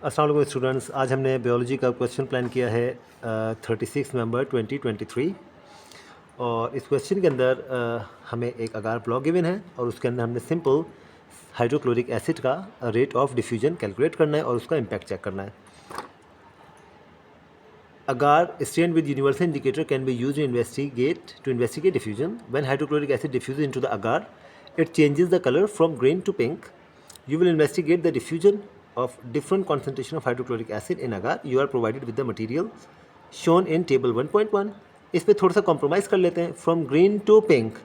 अस्सलाम वालेकुम स्टूडेंट्स, आज हमने बायोलॉजी का क्वेश्चन प्लान किया है 36 नवंबर 2023 और इस क्वेश्चन के अंदर हमें एक अगार ब्लॉक गिवन है और उसके अंदर हमने सिंपल हाइड्रोक्लोरिक एसिड का रेट ऑफ डिफ्यूजन कैलकुलेट करना है और उसका इम्पैक्ट चेक करना है। Agar stain with universal indicator can be use to investigate diffusion. When hydrochloric acid diffuse into the agar, it changes the color from green to pink. You will investigate the diffusion of different concentration of hydrochloric acid in agar. You are provided with the material shown in table 1.1. इस पे थोड़ा सा compromise कर लेते हैं, from green to pink.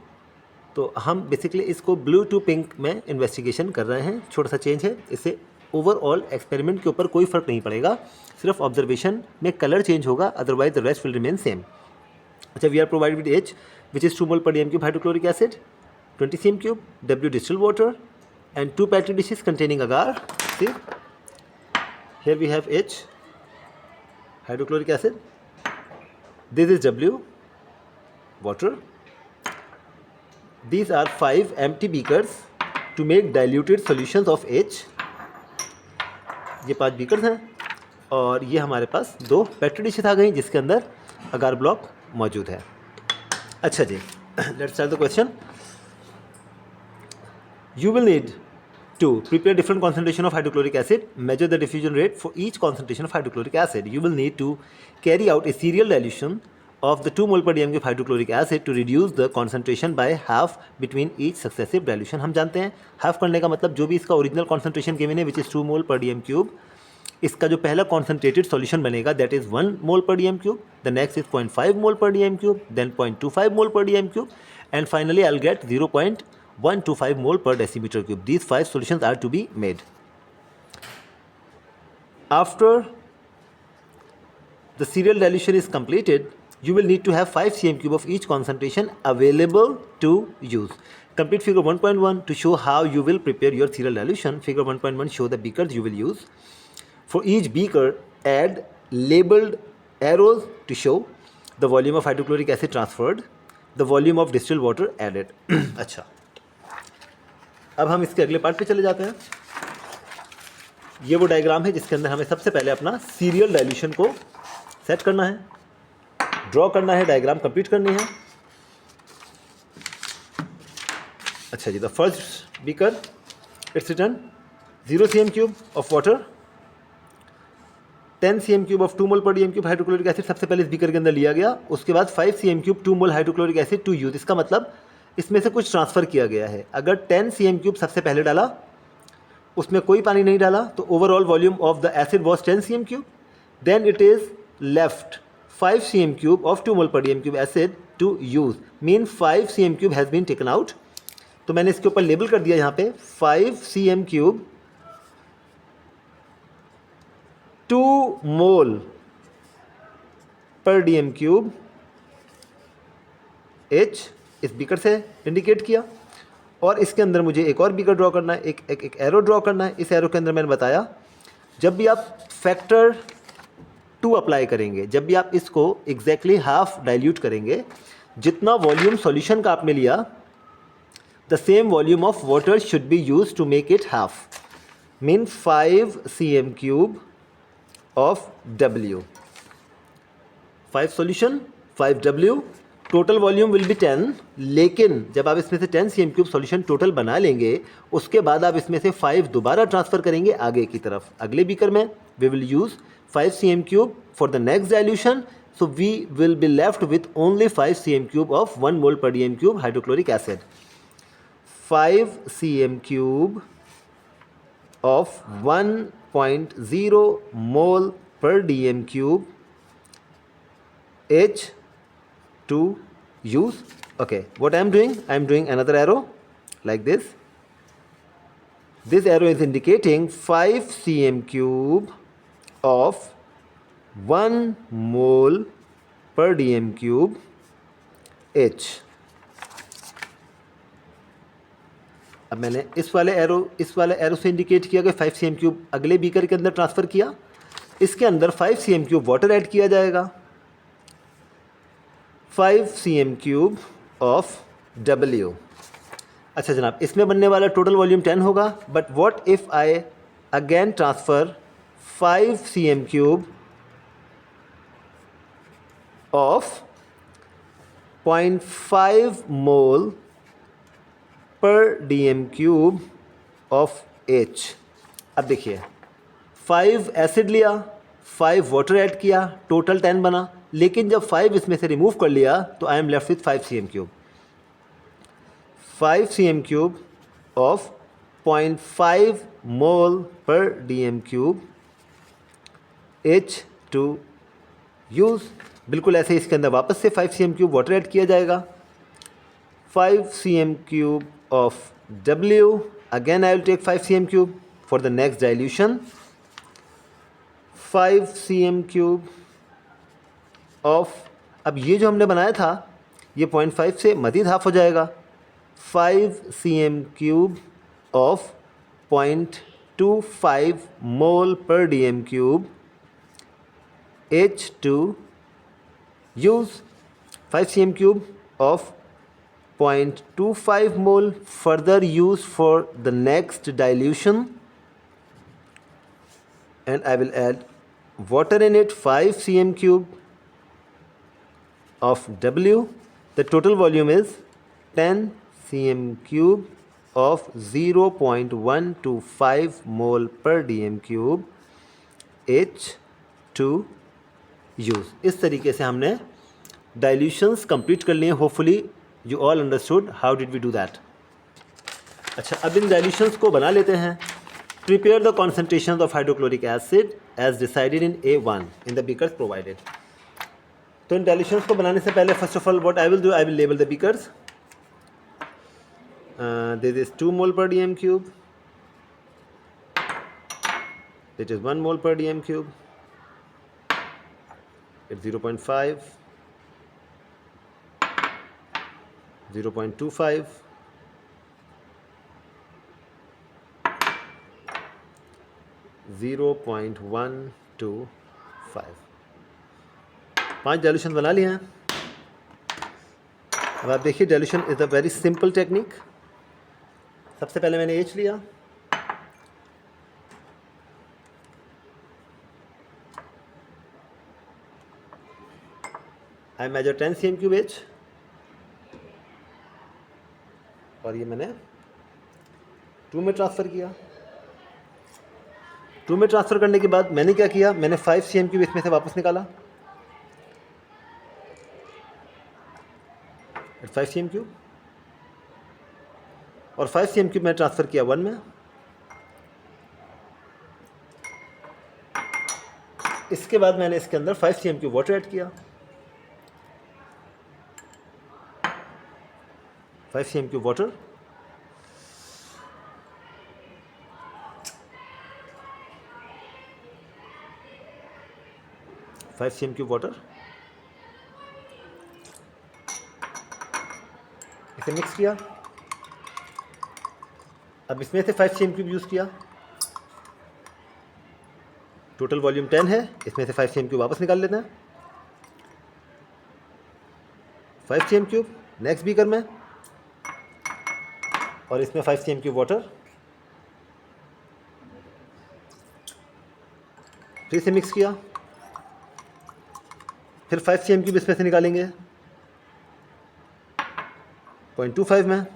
तो हम basically इसको ब्लू टू पिंक में इन्वेस्टिगेशन कर रहे हैं, छोटा सा चेंज है। इससे ओवरऑल एक्सपेरिमेंट के ऊपर कोई फ़र्क नहीं पड़ेगा, सिर्फ ऑब्जर्वेशन में कलर चेंज होगा, otherwise the rest will remain same. अच्छा, we are provided with H which is 2 mole per dm³ hydrochloric acid, 20 cm³, W distilled water, and 2 petri dishes containing agar. See, here we have H, hydrochloric acid. This is W, water. These are 5 empty beakers to make diluted solutions of H. ये 5 beakers हैं और ये हमारे पास 2 petri dishes आ गई जिसके अंदर agar block मौजूद है। अच्छा जी, let's start the question. You will need to prepare different concentration of hydrochloric acid, measure the diffusion rate for each concentration of hydrochloric acid. You will need to carry out a serial dilution of the 2 mol per dm³ hydrochloric acid to reduce the concentration by half between each successive dilution. हम जानते हैं half करने का मतलब जो भी इसका original concentration given है विच इज़ 2 मोल per dm³, इसका जो पहला कॉन्सेंट्रेटेड सॉल्यूशन बनेगा that is 1 mole per dm³, the next is 0.5 mole per dm³, then 0.25 mole per dm³ and finally I will get 0.125 mole per decimeter cube. These 5 solutions are to be made. After the serial dilution is completed, you will need to have 5 cm³ of each concentration available to use. Complete figure 1.1 to show how you will prepare your serial dilution. Figure 1.1 show the beakers you will use. For each beaker, add labeled arrows to show the volume of hydrochloric acid transferred, the volume of distilled water added. अच्छा, अब हम इसके अगले part पे चले जाते हैं। ये वो डायग्राम है जिसके अंदर हमें सबसे पहले अपना सीरियल डाइल्यूशन को सेट करना है, ड्रॉ करना है, डायग्राम कंप्लीट करनी है। अच्छा जी, the first beaker it's written 0 cm³ of water, 10 cm³ of 2 mole per dm³ hydrochloric acid सबसे पहले इस बीकर के अंदर लिया गया। उसके बाद 5 cm³ 2 mole hydrochloric acid to use. इसका मतलब इसमें से कुछ ट्रांसफ़र किया गया है। अगर 10 cm³ सबसे पहले डाला, उसमें कोई पानी नहीं डाला, तो overall volume of the acid was 10 cm³, then it is left 5 cm³ of 2 mole per dm³ acid to use, mean 5 cm³ has been taken out. तो मैंने इसके ऊपर लेबल कर दिया यहाँ पे 5 cm³ 2 mole per dm³ H इस beaker से इंडिकेट किया। और इसके अंदर मुझे एक और बीकर ड्रॉ करना है, एक एरो ड्रॉ करना है। इस एरो के अंदर मैंने बताया जब भी आप फैक्टर 2 अप्लाई करेंगे, जब भी आप इसको एग्जैक्टली हाफ डाइल्यूट करेंगे, जितना वॉल्यूम सॉल्यूशन का आपने लिया, the same volume of water should be use to make it half, mean 5 cm³ of W, 5 solution 5 W, total volume will be 10। लेकिन जब आप इसमें से 10 cm³ सॉल्यूशन टोटल बना लेंगे, उसके बाद आप इसमें से 5 दोबारा ट्रांसफ़र करेंगे आगे की तरफ। अगले बीकर में we will use 5 cm³ for the next dilution, so we will be left with only 5 cm³ of 1 mole per dm³ hydrochloric acid. 5 cm³ of 1.0 mole per dm³ H to use. Okay, what I am doing another arrow like this. This arrow is indicating 5 cm³ of 1 mole per dm³ H. अब मैंने इस वाले arrow से indicate किया कि 5 cm³ अगले beaker के अंदर ट्रांसफ़र किया। इसके अंदर 5 cm³ वाटर ऐड किया जाएगा, 5 cm³ ऑफ W। अच्छा जनाब, इसमें बनने वाला टोटल वॉल्यूम 10 होगा, but what if I again transfer 5 cm³ of 0.5 mole per dm³ of H। अब देखिए 5 एसिड लिया, 5 वाटर ऐड किया, टोटल 10 बना, लेकिन जब 5 इसमें से रिमूव कर लिया तो I am left with 5 cm³। 5 cm³ of 0.5 mole per dm³ H2 use. बिल्कुल ऐसे इसके अंदर वापस से 5 cm³ वाटर ऐड किया जाएगा। 5 cm³ of W, again I will take 5 cm³ for the next dilution। 5 cm³ of, अब ये जो हमने बनाया था ये 0.5 से मज़ीद हाफ हो जाएगा। 5 cm³ of 0.25 mole per dm³ H2 use। 5 cm³ of 0.25 mole further used for the next dilution, and I will add water in it, 5 cm³ of W. The total volume is 10 cm³ of 0.125 mole per dm³ H2 use. इस तरीके से हमने dilutions complete कर लिए। Hopefully you all understood how did we do that. अच्छा, अब इन dilutions को बना लेते हैं। Prepare the concentration of hydrochloric acid as decided in A1 in the beakers provided. तो इन डाइल्यूशंस को बनाने से पहले first of all what I will do, I will label the beakers. This is 2 mole per dm³, that is 1 mole per dm³, it's 0.5, 0.25, 0.125। 5 dilution बना लिए हैं। अब आप देखिए dilution is a very simple technique. सबसे पहले मैंने H लिया, आई मेजर 10 cm³ H, और ये मैंने 2 में ट्रांसफ़र किया। 2 में ट्रांसफ़र करने के बाद मैंने क्या किया, मैंने 5 cm³ इसमें से वापस निकाला, 5 cm³, और 5 cm³ मैं ट्रांसफ़र किया 1 में। इसके बाद मैंने इसके अंदर 5 cm³ वाटर ऐड किया, 5 cm³ वाटर, वाटर, इसे मिक्स किया। अब इसमें से 5 cm³ यूज़ किया, टोटल वॉल्यूम 10 है, इसमें से 5 cm³ वापस निकाल लेते हैं। 5 cm³ नेक्स्ट बीकर में, और इसमें 5 cm³ वाटर, फिर से मिक्स किया, फिर 5 cm³ इसमें से निकालेंगे 0.25 में,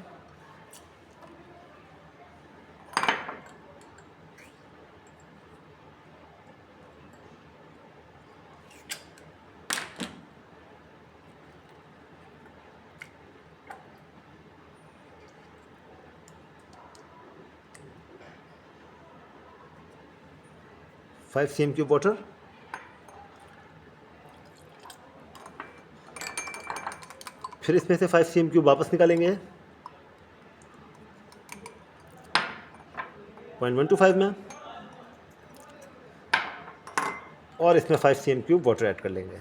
फाइव cm³ वाटर, फिर इसमें से 5 cm³ वापस निकालेंगे 0.125 में, और इसमें 5 cm³ वाटर ऐड कर लेंगे।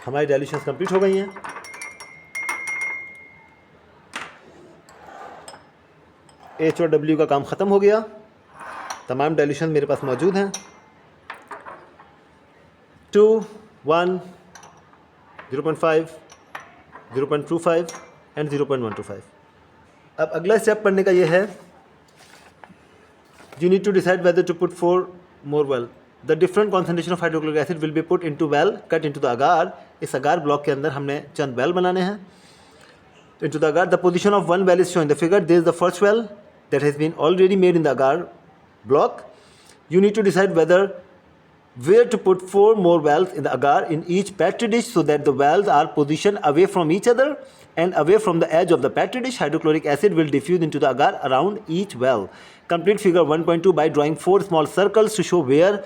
हमारी डाइल्यूशंस कंप्लीट हो गई हैं। H और W का काम ख़त्म हो गया। तमाम डाइल्यूशन मेरे पास मौजूद हैं, 2, 1, 0.5, 0.25 एंड 0.125। अब अगला स्टेप पढ़ने का ये है, you need to decide whether to put 4 more well. The different concentration of hydrochloric acid will be put into well, cut into the agar. इस agar block के अंदर हमने चंद well बनाने हैं. Into the agar, the position of one well is shown in the figure. This is the first well that has been already made in the agar block. You need to decide where to put 4 more wells in the agar in each petri dish so that the wells are positioned away from each other and away from the edge of the petri dish. Hydrochloric acid will diffuse into the agar around each well. Complete figure 1.2 by drawing 4 small circles to show where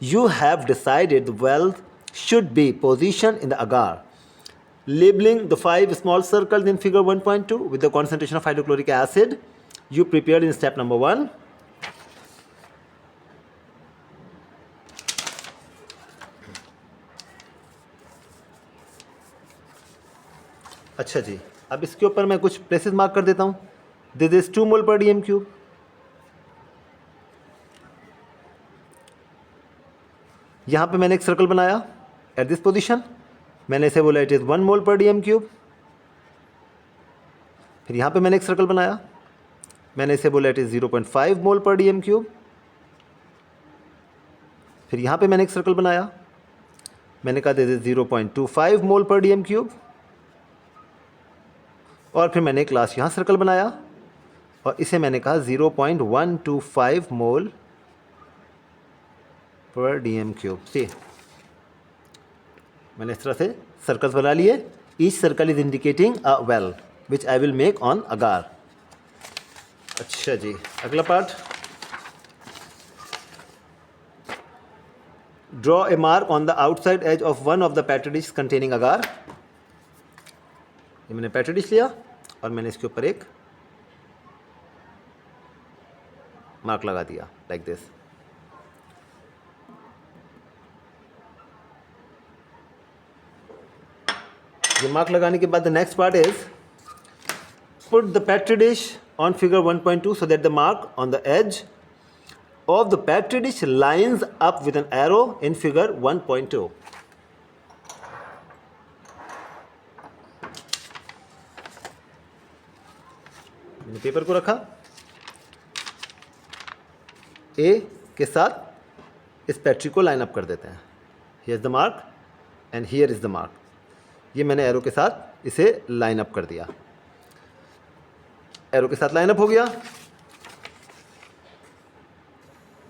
you have decided the well should be positioned in the agar. Labeling the 5 small circles in figure 1.2 with the concentration of hydrochloric acid you prepared in step number 1. अच्छा जी, अब इसके ऊपर मैं कुछ places mark कर देता हूँ. This is 2 mole per dm cube. यहाँ पे मैंने एक सर्कल बनाया एट दिस पोजीशन. मैंने इसे बोला it is 1 mole per dm cube. फिर यहाँ पे मैंने एक सर्कल बनाया, मैंने इसे बोला it is 0.5 mole per dm cube. फिर यहाँ पे मैंने एक सर्कल बनाया, मैंने कहा this is 0.25 mole per dm cube. और फिर मैंने एक लास्ट यहाँ सर्कल बनाया और इसे मैंने कहा 0.125 मोल पर डीएम क्यूब. ठीक, मैंने इस तरह से सर्कल्स बना लिए. Each circle is indicating a well which I will make on agar. अच्छा जी, अगला part. Draw a mark on the outside edge of one of the petri dish containing agar. ये मैंने पेट्री डिश लिया और मैंने इसके ऊपर एक मार्क लगा दिया लाइक दिस. ये मार्क लगाने के बाद the next part is put the petri dish on figure 1.2 so that the mark on the edge of the petri dish lines up with an arrow in figure 1.2. मैंने paper को रखा, ए के साथ इस पेट्री को लाइन अप कर देते हैं. Here is the mark and here is the mark. ये मैंने एरो के साथ इसे लाइन अप कर दिया. एरो के साथ लाइन अप हो गया.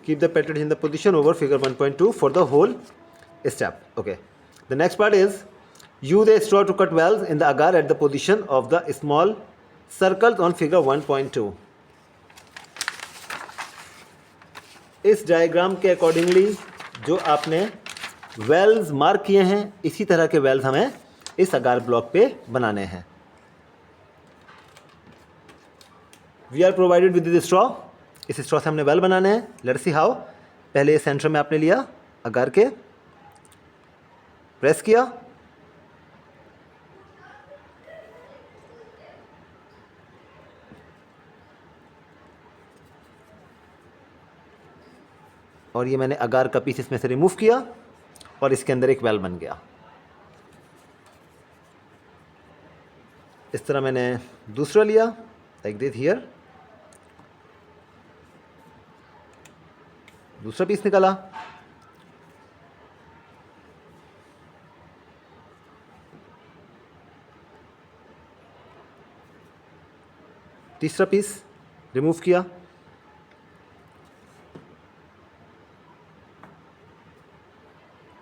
Keep the petri in the position over figure 1.2 for the whole step. Okay, the next part is use a straw to cut wells in the agar at the position of the small circles on figure 1.2. इस diagram के accordingly जो आपने Wales mark किए हैं इसी तरह के Wales हमें इस अगार ब्लॉक पे बनाने हैं. We are provided with this straw. इस स्ट्रॉ से हमने वेल बनाने हैं. Let's see how. पहले सेंटर में आपने लिया अगार के, प्रेस किया, और ये मैंने अगार का पीस इसमें से रिमूव किया और इसके अंदर एक वेल बन गया. इस तरह मैंने दूसरा लिया लाइक दिस. हियर दूसरा पीस निकाला, तीसरा पीस रिमूव किया,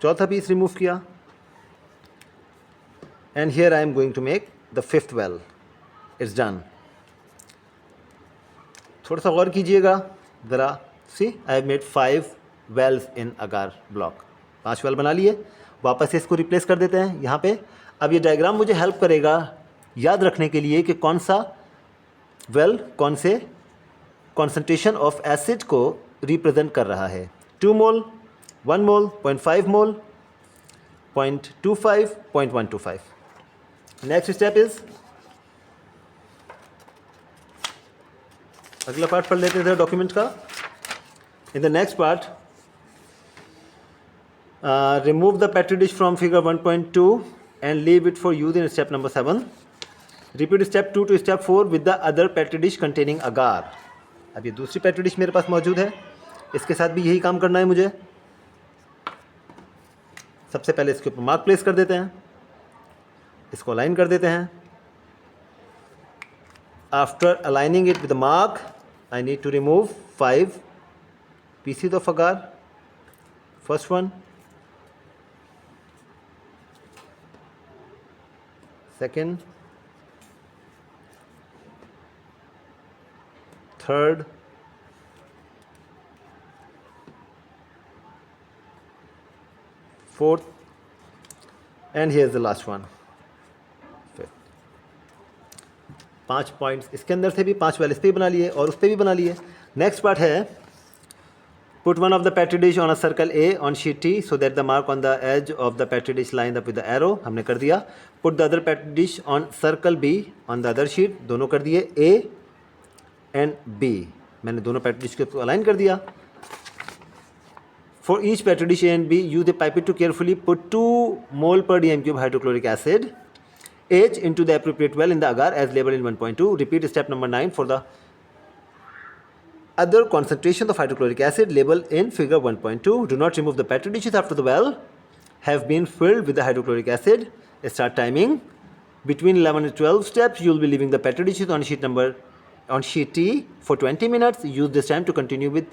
चौथा पीस रिमूव किया, and here I am going to make the fifth well. It's done. थोड़ा सा गौर कीजिएगा ज़रा. See I have made 5 wells in agar block. 5 well बना लिए. वापस से इसको रिप्लेस कर देते हैं यहाँ पे. अब ये डायग्राम मुझे हेल्प करेगा याद रखने के लिए कि कौन सा वेल कौन से कॉन्सेंट्रेशन ऑफ एसिड को रिप्रेजेंट कर रहा है. 2 मोल, 1 मोल, 0.5 मोल, 0.25, 0.125. नेक्स्ट स्टेप इज, अगला पार्ट पढ़ लेते हैं डॉक्यूमेंट का. In the next part, remove the petri dish from figure 1.2 and leave it for use in step number 7. Repeat step 2 to step 4 with the other petri dish containing agar. अब ये दूसरी petri dish मेरे पास मौजूद है, इसके साथ भी यही काम करना है मुझे। सबसे पहले इसके ऊपर मार्क प्लेस कर देते हैं, इसको अलाइन कर देते हैं। After aligning it with the mark I need to remove 5 pieces of agar. First one, second, third, fourth, and here's the last one, fifth. 5 points इसके अंदर से भी, 5 वाले इस पे भी बना लिए और उस पे भी बना लिए। नेक्स्ट पार्ट है put one of the petri dish on a circle A on sheet T so that the mark on the edge of the petri dish lined up with the arrow, हमने कर दिया। put the other petri dish on circle B on the other sheet, दोनों कर दिए A and B, मैंने दोनों petri dish को align कर दिया। for each petri dish A and B use the pipette to carefully put 2 mole per dm cube hydrochloric acid H into the appropriate well in the agar as labeled in 1.2. repeat step number 9 for the other concentration of hydrochloric acid labeled in figure 1.2. Do not remove the petri dishes after the well have been filled with the hydrochloric acid. Start timing. Between 11 and 12 steps, you will be leaving the petri dishes on sheet T for 20 minutes. Use this time to continue with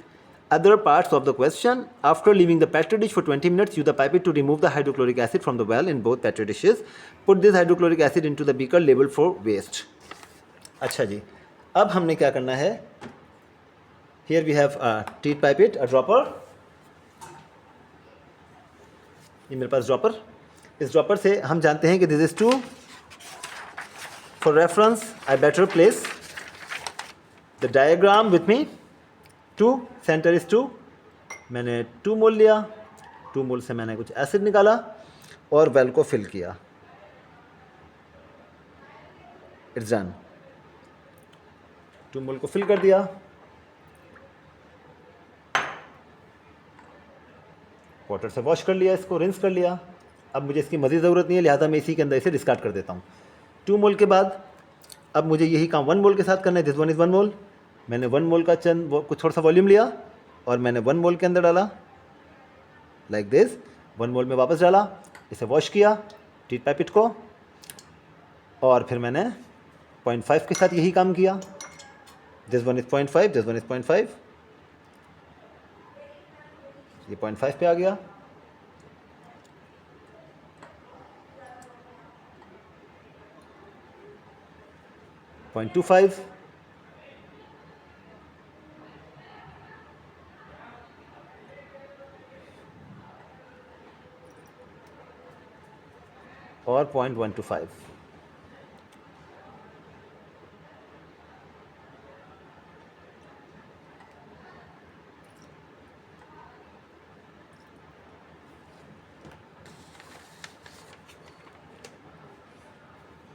other parts of the question. After leaving the petri dish for 20 minutes, use the pipette to remove the hydrochloric acid from the well in both petri dishes. Put this hydrochloric acid into the beaker labeled for waste. अच्छा जी, अब हमने क्या करना है? Here we have a teat pipette, a dropper. ये मेरे पास dropper, इस dropper से हम जानते हैं कि this is 2। For reference I better place the diagram with me. 2 centre is 2, मैंने 2 मोल लिया, 2 मोल से मैंने कुछ एसिड निकाला और वेल को फिल किया। It's done. 2 मोल को फिल कर दिया, वाटर से वॉश कर लिया, इसको रिंस कर लिया। अब मुझे इसकी मज़ीद ज़रूरत नहीं है, लिहाजा मैं इसी के अंदर इसे डिस्कार्ड कर देता हूँ। 2 मोल के बाद अब मुझे यही काम 1 मोल के साथ करना है। दिस वन इज़ 1 मोल। मैंने 1 मोल का कुछ थोड़ा सा वॉल्यूम लिया और मैंने 1 मोल के अंदर डाला लाइक दिस। 1 मोल में वापस डाला, इसे वॉश किया टीट पाइपेट को, और फिर मैंने 0.5 के साथ यही काम किया। This one is 0.5, this one is 0.5, ये 0.5 पे आ गया। .25, और 0.125।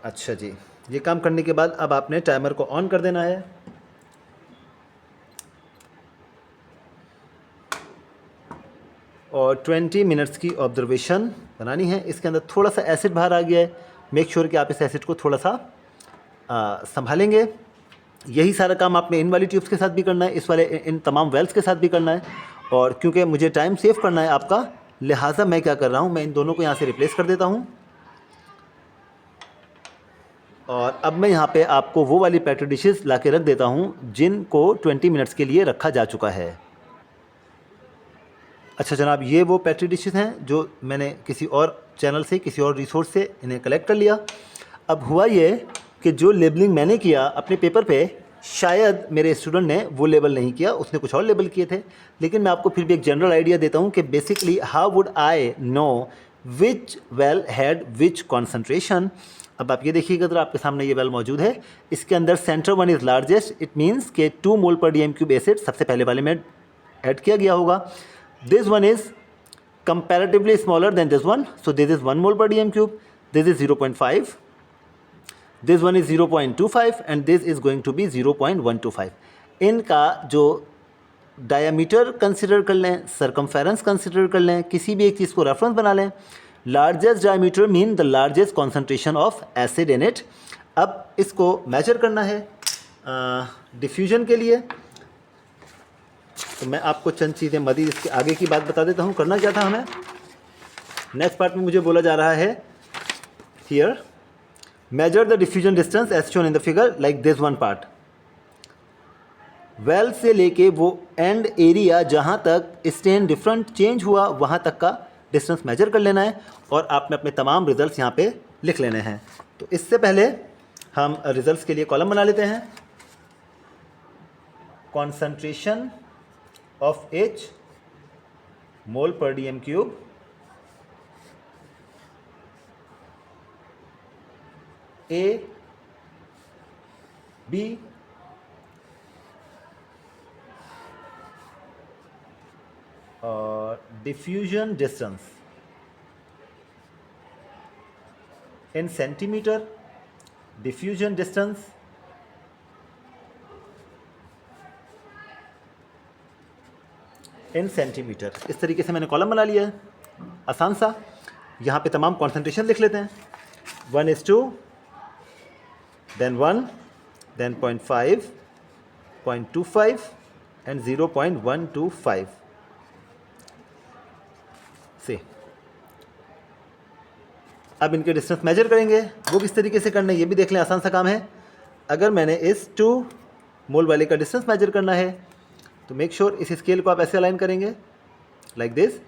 अच्छा जी, ये काम करने के बाद अब आपने टाइमर को ऑन कर देना है। और 20 मिनट्स की ऑब्जर्वेशन बनानी है। इसके अंदर थोड़ा सा एसिड बाहर आ गया है, मेक श्योर कि आप इस एसिड को थोड़ा सा संभालेंगे। यही सारा काम आपने इन वाली ट्यूब्स के साथ भी करना है, इस वाले इन तमाम वेल्स के साथ भी करना है। और क्योंकि मुझे टाइम सेव करना है आपका, लिहाजा मैं क्या कर रहा हूँ, मैं इन दोनों को यहाँ से रिप्लेस कर देता हूँ। और अब मैं यहाँ पे आपको वो वाली पेट्री डिशेस ला के रख देता हूँ जिनको 20 मिनट्स के लिए रखा जा चुका है। अच्छा जनाब, ये वो पेट्री डिशेस हैं जो मैंने किसी और चैनल से, किसी और रिसोर्स से इन्हें कलेक्ट कर लिया। अब हुआ ये कि जो लेबलिंग मैंने किया अपने पेपर पे, शायद मेरे स्टूडेंट ने वो लेबल नहीं किया, उसने कुछ और लेबल किए थे। लेकिन मैं आपको फिर भी एक जनरल आइडिया देता हूँ कि basically how would I know which well had which concentration. अब आप ये देखिएगा, अगर आपके सामने ये वेल मौजूद है, इसके अंदर centre one is largest, it means के 2 mole per dm cube acid सबसे पहले वाले में ऐड किया गया होगा। This one is comparatively smaller than this one, so this is 1 mole per dm cube, this is 0.5, this one is 0.25 and this is going to be 0.125। इनका जो diameter consider कर लें, सरकमफेरेंस कंसिडर कर लें, किसी भी एक चीज़ को रेफरेंस बना लें। Largest diameter mean the largest concentration of acid in it. अब इसको मेजर करना है डिफ्यूजन के लिए। तो मैं आपको चंद चीज़ें मज़ीद इसके आगे की बात बता देता हूँ। करना क्या था हमें, नेक्स्ट पार्ट में मुझे बोला जा रहा है here measure the diffusion distance as shown in the figure like this one part. Well से लेके वो एंड एरिया जहाँ तक स्टेन डिफरेंट चेंज हुआ वहाँ तक का डिस्टेंस मेजर कर लेना है और आपने अपने तमाम रिजल्ट्स यहाँ पे लिख लेने हैं। तो इससे पहले हम रिजल्ट्स के लिए कॉलम बना लेते हैं। कॉन्सेंट्रेशन ऑफ H मोल पर dm क्यूब A B और diffusion distance in centimetre, diffusion distance in centimetre. इस तरीके से मैंने कॉलम बना लिया है आसान सा। यहाँ पे तमाम कॉन्सेंट्रेशन लिख लेते हैं। 1:2, then 1, then 0.5, 0.25 and 0.125 से। अब इनके डिस्टेंस मेजर करेंगे। वो किस तरीके से करना है ये भी देख लें, आसान सा काम है। अगर मैंने इस 2 मोल वाले का डिस्टेंस मेजर करना है तो मेक श्योर इस स्केल को आप ऐसे अलाइन करेंगे like this.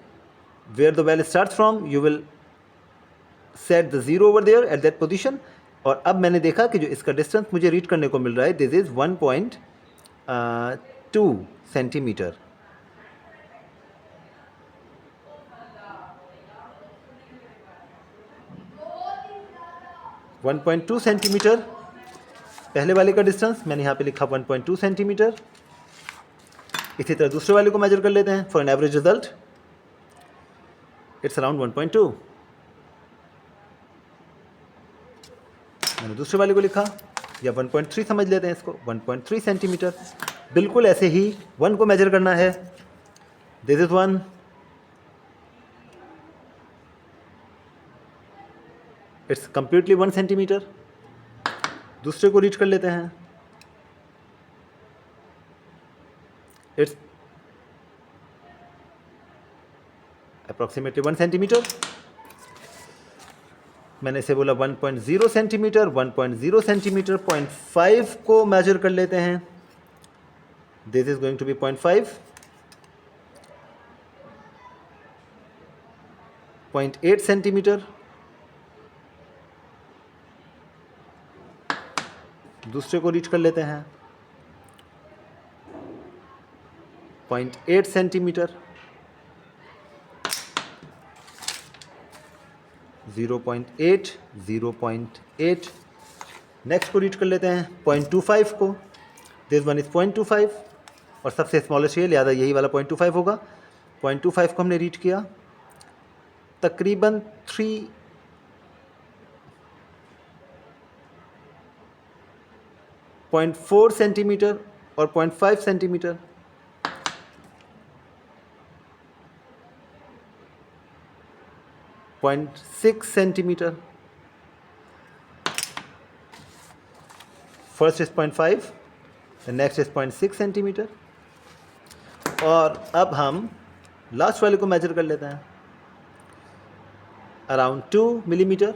Where the well start from you will set the 0 over there at that position. और अब मैंने देखा कि जो इसका डिस्टेंस मुझे रीड करने को मिल रहा है दिस इज़ 1.2 सेंटीमीटर। (1.2 सेंटीमीटर पहले वाले का डिस्टेंस मैंने यहाँ पे लिखा 1.2 सेंटीमीटर। इसी तरह दूसरे वाले को मेजर कर लेते हैं for an average result. It's around 1.2। मैंने दूसरे वाले को लिखा, या 1.3 समझ लेते हैं इसको, 1.3 सेंटीमीटर। बिल्कुल ऐसे ही 1 को मेजर करना है। This is 1, it's completely 1 centimetre. दूसरे को रीच कर लेते हैं, इट्स अप्रॉक्सीमेटली 1 सेंटीमीटर। मैंने इसे बोला 1.0 सेंटीमीटर, 1.0 सेंटीमीटर। 0.5 को मेजर कर लेते हैं। This is going to be 0.5, 0.8 centimetre. दूसरे को रीच कर लेते हैं, 0.8 सेंटीमीटर। 0.8, 0.8। नेक्स्ट को रीच कर लेते हैं 0.25 को। दिस वन इज 0.25 और सबसे स्मॉलेस्ट ये, लिहाजा यही वाला 0.25 होगा। 0.25 को हमने रीच किया तकरीबन 3.4 सेंटीमीटर और 0.5 centimetre. 0.6 centimetre. First is 0.5, next is 0.6 centimetre. और अब हम लास्ट वाले को मेजर कर लेते हैं, अराउंड 2 मिलीमीटर।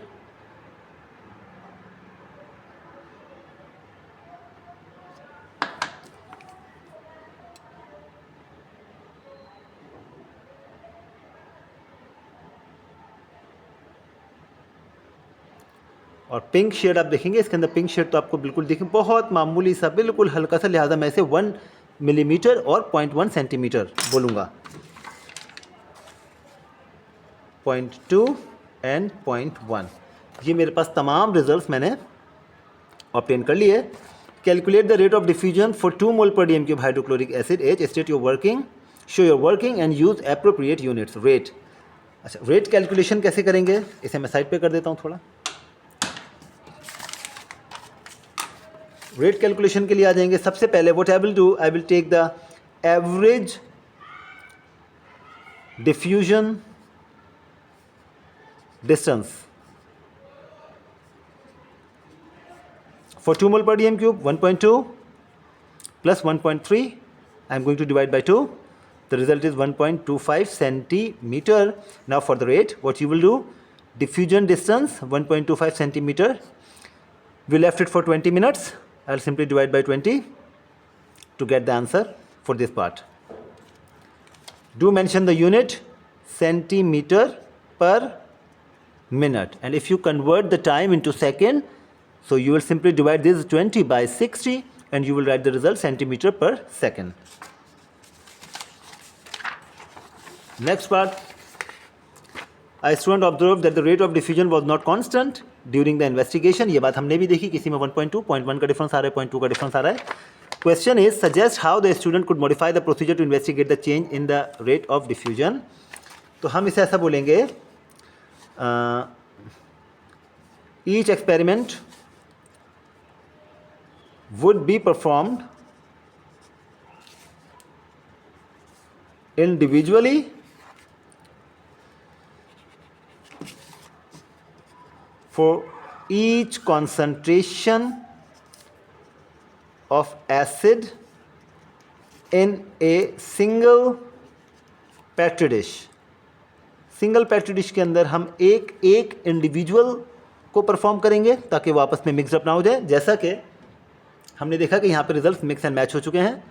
और पिंक शेड आप देखेंगे इसके अंदर, पिंक शेड तो आपको बिल्कुल देखें बहुत मामूली सा, बिल्कुल हल्का सा, लिहाजा मैं इसे 1 मिलीमीटर और 0.1 सेंटीमीटर बोलूँगा। 0.2 एंड 0.1। ये मेरे पास तमाम रिजल्ट्स मैंने ऑब्टेन कर लिए। Calculate the rate of diffusion for 2 mole per dm³ hydrochloric acid H। State your working, show your working and use appropriate units. Rate, अच्छा रेट कैलकुलेशन कैसे करेंगे, इसे मैं साइड पे कर देता हूँ थोड़ा। रेट कैलकुलेशन के लिए आ जाएंगे। सबसे पहले what I will do, I will take the average diffusion distance For 2 mole per dm cube, 1.2 plus 1.3, I am going to divide by 2. The result is 1.25 centimeter. Now for the rate, what you will do, diffusion distance 1.25 centimeter. We left it for 20 minutes. I'll simply divide by 20 to get the answer for this part. Do mention the unit centimeter per minute, and if you convert the time into second, so you will simply divide this 20 by 60 and you will write the result centimeter per second. Next part, a student observed that the rate of diffusion was not constant during the investigation. ये बात हमने भी देखी, किसी में 1.2, 0.1 का difference आ रहा है, 0.2 का डिफरेंस आ रहा है. Question is, suggest how the student could modify the procedure to investigate the change in the rate of diffusion. तो हम इसे ऐसा बोलेंगे, each experiment would be performed individually for each concentration of acid in a single petri dish. Single petri dish के अंदर हम एक individual को परफॉर्म करेंगे ताकि वो आपस में मिक्सअप ना हो जाए. जैसा कि हमने देखा कि यहाँ पे रिजल्ट्स मिक्स एंड मैच हो चुके हैं,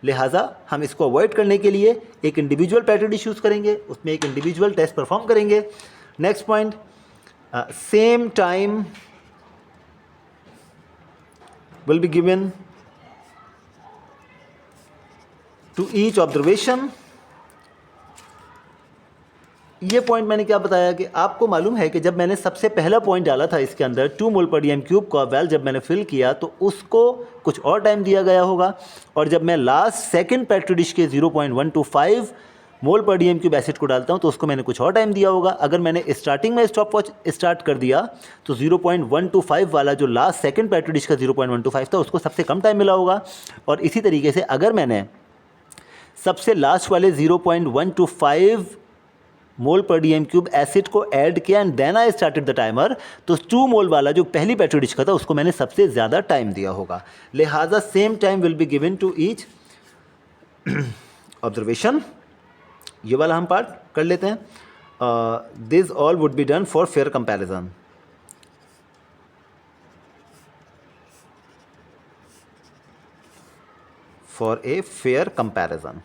लिहाजा हम इसको अवॉइड करने के लिए एक इंडिविजुअल पेट्री डिश यूज़ करेंगे, उसमें एक इंडिविजुअल टेस्ट परफॉर्म करेंगे. Next point, same time will be given to each observation. ये पॉइंट मैंने क्या बताया कि आपको मालूम है कि जब मैंने सबसे पहला पॉइंट डाला था इसके अंदर 2 मोल पर डीएम क्यूब का वेल जब मैंने फिल किया तो उसको कुछ और टाइम दिया गया होगा, और जब मैं लास्ट सेकंड पेट्री डिश के 0.125 mole per dm cube acid को डालता हूँ तो उसको मैंने कुछ और टाइम दिया होगा. अगर मैंने स्टार्टिंग में स्टॉप वॉच स्टार्ट कर दिया तो 0.125 वाला जो लास्ट सेकंड पेट्री डिश का 0.125 था उसको सबसे कम टाइम मिला होगा. और इसी तरीके से अगर मैंने सबसे लास्ट वाले 0.125 mole per dm cube acid को ऐड किया and then I started the timer, तो 2 मोल वाला जो पहली पेट्री डिश का था उसको मैंने सबसे ज़्यादा टाइम दिया होगा. लिहाजा same time will be given to each observation. ये वाला हम पार्ट कर लेते हैं. This all would be done for fair comparison. For a fair comparison.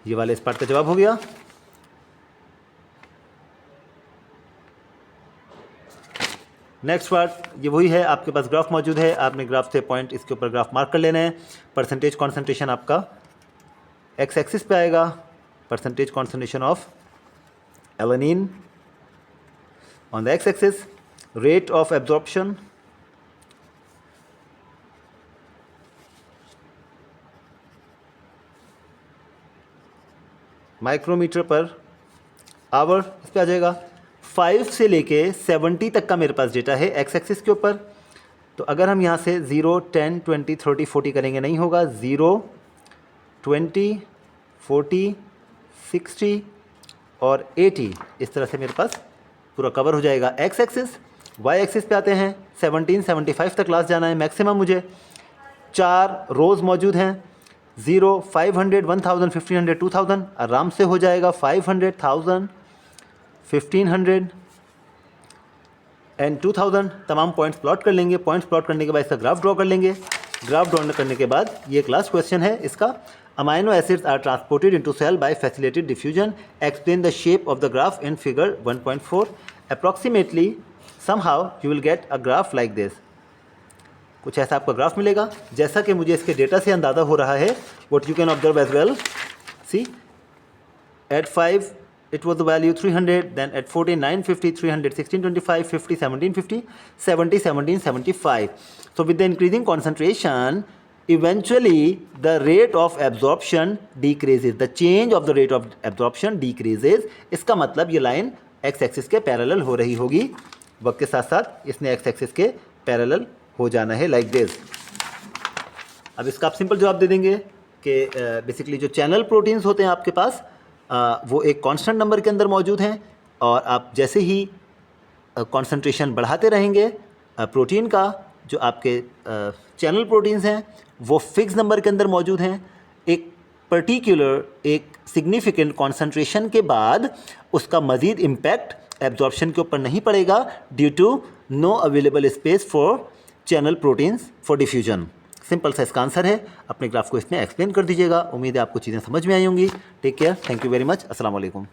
ये वाले इस पार्ट का जवाब हो गया. नेक्स्ट पार्ट, ये वही है, आपके पास ग्राफ मौजूद है, आपने ग्राफ से पॉइंट इसके ऊपर ग्राफ मार्क कर लेने हैं. परसेंटेज कॉन्सेंट्रेशन आपका एक्स एक्सिस पे आएगा, percentage concentration of alanine on the x axis, rate of absorption, micrometre per hour इस पे आ जाएगा. 5 से लेके 70 तक का मेरे पास डेटा है एक्स एक्सिस के ऊपर. तो अगर हम यहाँ से 0, 10, 20, 30, 40 करेंगे नहीं होगा. 0, 20, 40, 60 और 80 इस तरह से मेरे पास पूरा कवर हो जाएगा एक्स एक्सिस. वाई एक्सिस पे आते हैं, 17, 75 तक लास्ट जाना है मैक्सिमम. मुझे 4 रोज़ मौजूद हैं, 0, 500, 1000, 1500, 2000 आराम से हो जाएगा. 500, 1000, 1500 एंड 2000 तमाम पॉइंट्स प्लॉट कर लेंगे. पॉइंट्स प्लॉट करने के बाद इसका ग्राफ ड्रॉ कर लेंगे. ग्राफ ड्रॉ करने के बाद ये एक लास्ट क्वेश्चन है इसका. Amino acids are transported into cell by facilitated diffusion. Explain the shape of the graph in figure 1.4. Approximately somehow you will get a graph like this. कुछ ऐसा आपका ग्राफ मिलेगा जैसा कि मुझे इसके डेटा से अंदाज़ा हो रहा है. What you can observe as well, see at 5 it was the value 300, then at 14 950, 300 1625, 50 1750, 70 1775. So with the increasing concentration eventually the rate of absorption decreases. The change of the rate of absorption decreases. इसका मतलब ये line x axis के parallel हो रही होगी. वक्त के साथ साथ इसने x एक्सिस के पैरेलल हो जाना है लाइक दिस. अब इसका आप सिंपल जवाब दे देंगे कि बेसिकली जो चैनल प्रोटीन्स होते हैं आपके पास वो एक कांस्टेंट नंबर के अंदर मौजूद हैं, और आप जैसे ही कंसंट्रेशन बढ़ाते रहेंगे प्रोटीन का जो आपके चैनल प्रोटीन्स हैं वो फिक्स नंबर के अंदर मौजूद हैं, एक पर्टिकुलर एक सिग्निफिकेंट कॉन्सेंट्रेशन के बाद उसका मज़ीद इम्पैक्ट एब्जॉर्प्शन के ऊपर नहीं पड़ेगा due to no available space for channel proteins for diffusion. Simple सा इसका आंसर है। अपने ग्राफ को इसमें एक्सप्लेन कर दीजिएगा। उम्मीद है आपको चीज़ें समझ में आई होंगी। Take care, thank you very much, अस्सलाम वालेकुम।